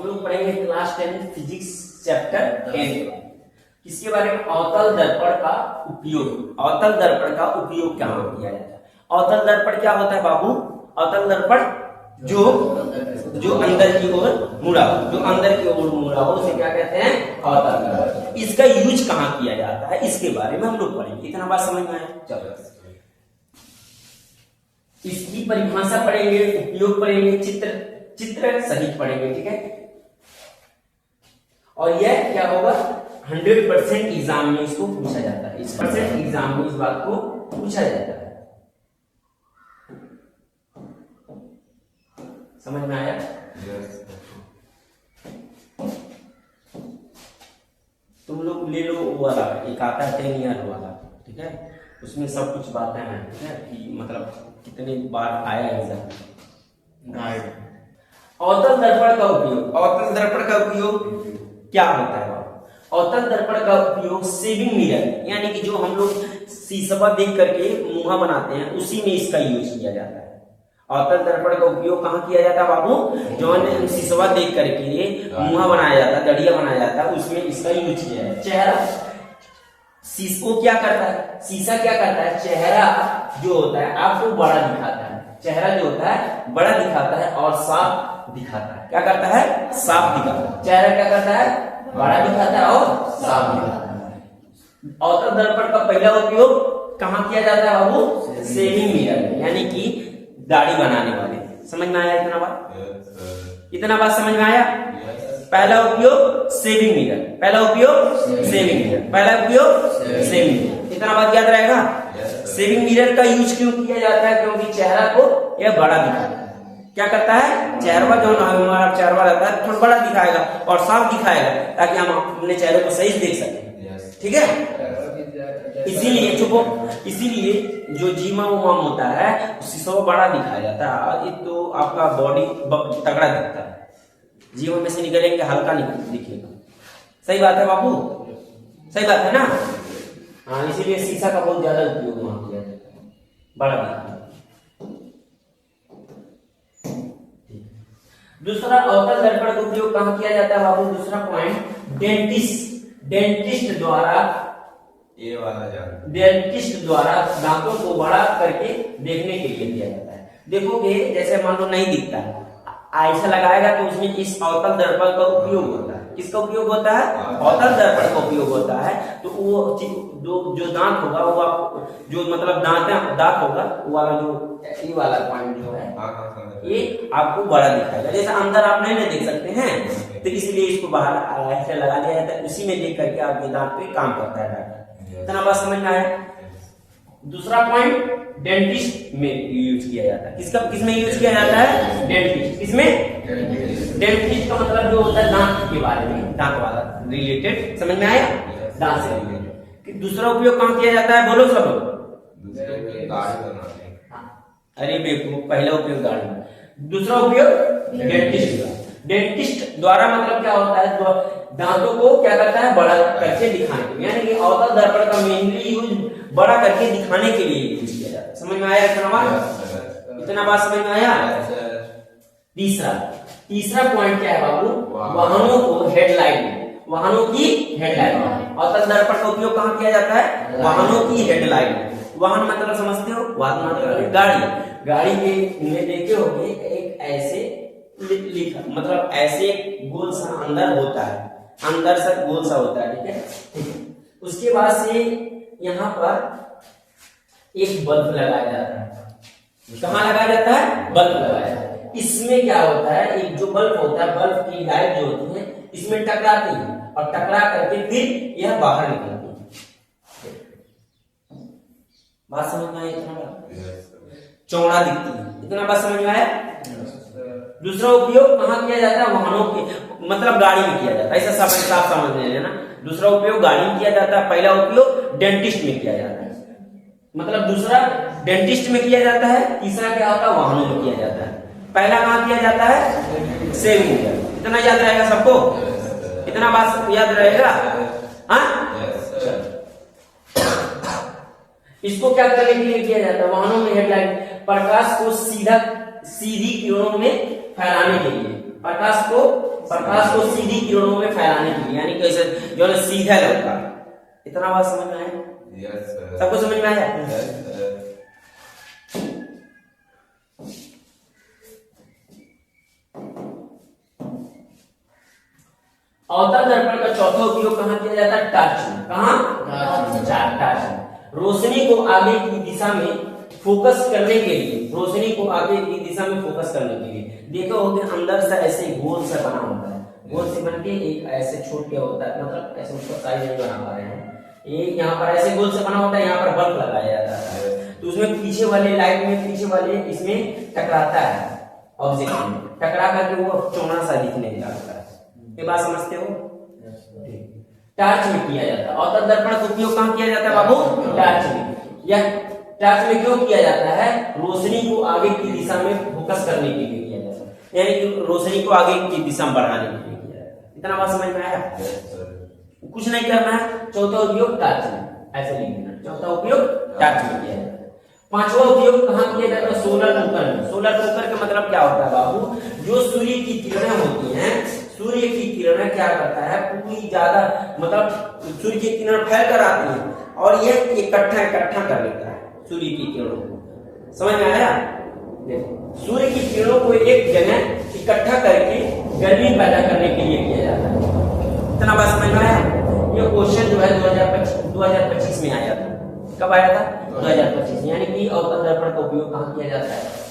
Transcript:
लोग पढ़ेंगे class 10 physics chapter 10 किसके बारे में, अवतल दर्पण का उपयोग। अवतल दर्पण का उपयोग क्या किया जाता है? अवतल दर्पण क्या होता है बाबू? अवतल दर्पण जो अंदर की ओर मुड़ा हो, जो अंदर की ओर मुड़ा हो उसे क्या कहते हैं? अवतल दर्पण। इसका यूज कहाँ किया जाता है इसके बारे में हम लोग पढ़ेंगे। इतना बात समझ में आया? चलो इसकी परिभाषा पढ़ेंगे, उपयोग पढ़ेंगे, चित्र सहित पढ़ेंगे, ठीक है। और यह क्या होगा, 100% एग्जाम में इसको पूछा जाता है। इस परसेंट एग्जाम में इस बात को पूछा जाता है। समझ में आया? तुम लोग ले लो वो वाला, एक आता है 10 ईयर वाला, ठीक है, उसमें सब कुछ बातें हैं, ठीक है, कि मतलब कितने बार आया एग्जाम। अवतल दर्पण का उपयोग, अवतल दर्पण का उपयोग क्या होता है? अवतल दर्पण का उपयोग सेविंग मिरर, यानी कि जो हम लोग शीशा देख करके मुंह बनाते हैं उसी में इसका यूज किया जाता है। अवतल दर्पण का उपयोग कहाँ किया जाता है बाबू? जो शीशा देख करके मुंह बनाया जाता है, दड़िया बनाया जाता है, उसमें इसका यूज किया है। चेहरा शीशा क्या करता है? शीशा क्या करता है? चेहरा जो होता है आपको बड़ा दिखाता है। चेहरा जो होता है बड़ा दिखाता है और साफ दिखाता है। क्या करता है? साफ दिखाता है। चेहरा क्या करता है? बड़ा दिखाता है और साफ दिखाता है। अवतल दर्पण का पहला उपयोग कहाँ किया जाता है बाबू? सेविंग मिरर, यानी कि दाढ़ी बनाने वाले। समझ में आया इतना बात? इतना बात समझ में आया? पहला उपयोग सेविंग मिरर, पहला उपयोग सेविंग मिरर, पहला उपयोग सेविंग मिरर। इतना बात याद रहेगा? सेविंग मिरर का यूज क्यों किया जाता है? क्योंकि चेहरा को यह बड़ा दिखाता है। क्या करता है? चेहरा जो हमारा चेहरा रहता है थोड़ा बड़ा दिखाएगा और साफ दिखाएगा, ताकि हम अपने चेहरे को सही देख सकें, ठीक है। इसीलिए चुपो, इसीलिए जो जीमा उमाम होता है शीशा बड़ा दिखाया जाता है, तो आपका बॉडी तगड़ा दिखता है। जीवन में से निकलेंगे हल्का दिखेगा। सही बात है बाबू? सही बात है ना? हाँ, इसीलिए शीशा का बहुत ज्यादा उपयोग वहां किया जाता है, बड़ा दिखता है। दूसरा, अवतल दर्पण का उपयोग कहाँ किया जाता है बाबू? दूसरा पॉइंट, डेंटिस्ट द्वारा, ये वाला जान, डेंटिस्ट द्वारा दांतों को बड़ा करके देखने के लिए किया जाता है। देखोगे जैसे मान लो नहीं दिखता है, ऐसा लगाएगा तो उसमें इस अवतल दर्पण का उपयोग होता है। किसका उपयोग होता है? अवतल दर्पण का उपयोग होता है। तो वो जो दांत होगा वो आपको, जो मतलब दांत होगा वो वाला, जो ये वाला पॉइंट जो है ये आपको बड़ा दिखाएगा। जैसे अंदर आप नहीं देख सकते हैं, तो इसलिए इसको बाहर ऐसे लगा दिया जाता है, उसी में देख करके आपके दांत पे काम करता है डॉक्टर। इतना बात समझ में आया? दूसरा पॉइंट, डेंटिस्ट में यूज किया जाता है। किसमें यूज किया जाता है? डेंटिस्ट। किसमें? डेंटिस्ट का मतलब जो होता है दांत के बारे में, दांत वाला रिलेटेड। समझ में आया? दांत से रिलेटेड। दूसरा उपयोग कहाँ किया जाता है? बोलो सब। अरे बेवकूफ, पहला उपयोग दाढ़ी, दूसरा उपयोग डेंटिस्ट। डेंटिस्ट द्वारा मतलब क्या होता है? दांतों को क्या करता है? बड़ा करके दिखाने के लिए, यानी कि अवतल दर्पण का मेनली यूज बड़ा करके दिखाने के लिए यूज किया जाता है। समझ में आया इतना बात? इतना बात समझ में आया? तीसरा पॉइंट क्या है बाबू? वाहनों को हेडलाइट, वाहनों की हेडलाइट। अवतल दर्पण का उपयोग कहाँ किया जाता है? वाहनों की हेडलाइट। वाहन मतलब समझते हो? वाहन मतलब गाड़ी। गाड़ी में देखे होंगे एक ऐसे लिखा, मतलब ऐसे गोल सा अंदर होता है, अंदर से गोल सा होता है, ठीक है। उसके बाद से यहाँ पर एक बल्ब लगाया जाता है। कहाँ लगाया जाता है? बल्ब लगाया जाता है। इसमें क्या होता है? एक जो बल्ब होता है, बल्ब की लाइट जो होती है इसमें टकराती है और टकरा करके फिर यह बाहर निकलती है। बात समझ में आई? इतना चौड़ा दिखती है। इतना बात समझ में आया? दूसरा उपयोग कहाँ किया जाता है? वाहनों के, मतलब गाड़ी में किया जाता है। ऐसा साफ समझ लेना। दूसरा उपयोग गाड़ी में किया जाता है, पहला उपयोग डेंटिस्ट में किया जाता है। मतलब दूसरा डेंटिस्ट में किया जाता है, तीसरा क्या होता है? वाहनों में किया जाता है। पहला कहाँ किया जाता है? Saving mirror. इतना याद रहेगा सबको? इतना बात याद रहेगा? हाँ, इसको क्या करने के लिए किया जाता है? वाहनों में हेडलाइट, प्रकाश को सीधी किरणों में फैलाने के लिए, प्रकाश को प्रकाश को सीधी किरणों में फैलाने के लिए, यानी कैसे जो है सीधा लौका। इतना बात समझ में आया? Yes sir. सबको समझ में आया? Yes sir. अवतल दर्पण का चौथा उपयोग कहाँ किया जाता है? टार्च में। कहाँ? टार्च में। रोशनी को आगे की दिशा में फोकस करने के लिए, रोशनी को आगे की दिशा में फोकस करने के लिए देखो हो कि अंदर से ऐसे गोल से बना होता है, गोल से बन के एक ऐसे छोट के होता है, मतलब ऐसे उसका साइज नहीं बना पा रहे हैं, एक यहाँ पर ऐसे गोल से बना होता है, यहाँ पर बल्ब लगाया जाता है, तो उसमें पीछे वाले लाइट में पीछे वाले इसमें टकराता है, ऑब्जेक्ट में टकरा करके वो चौड़ा सा दिखने लगता है। ये बात समझते हो? टार्च में किया जाता है। अवतल दर्पण का उपयोग कहाँ किया जाता है बाबू? टार्च में। यह टार्च में क्यों किया जाता है? रोशनी को आगे की दिशा में फोकस करने के लिए किया जाता है, यानी कि रोशनी को आगे की दिशा में बढ़ाने के लिए किया जाता है। इतना बात समझ में आया? कुछ नहीं करना है। चौथा उपयोग टार्च में, ऐसे लिख देना, चौथा उपयोग टार्च में किया जाता है। पांचवा उपयोग कहाँ किया जाता है? सोलर कुकर में। सोलर कुकर का मतलब क्या होता है बाबू? जो सूर्य की किरणें होती हैं, सूर्य की किरणें क्या करता है, पूरी ज्यादा मतलब सूर्य की किरण फैल कर आती है और ये इकट्ठा कर लेता है सूर्य की किरणों को। समझ में आया? देखो, सूर्य की किरणों को एक जगह इकट्ठा करके गर्मी पैदा करने के लिए किया जाता है। इतना बात समझ में आया? ये क्वेश्चन जो है 2025 में आया था। कब आया था? 2025 में। यानी कि अवतल दर्पण का उपयोग कहाँ किया जाता है?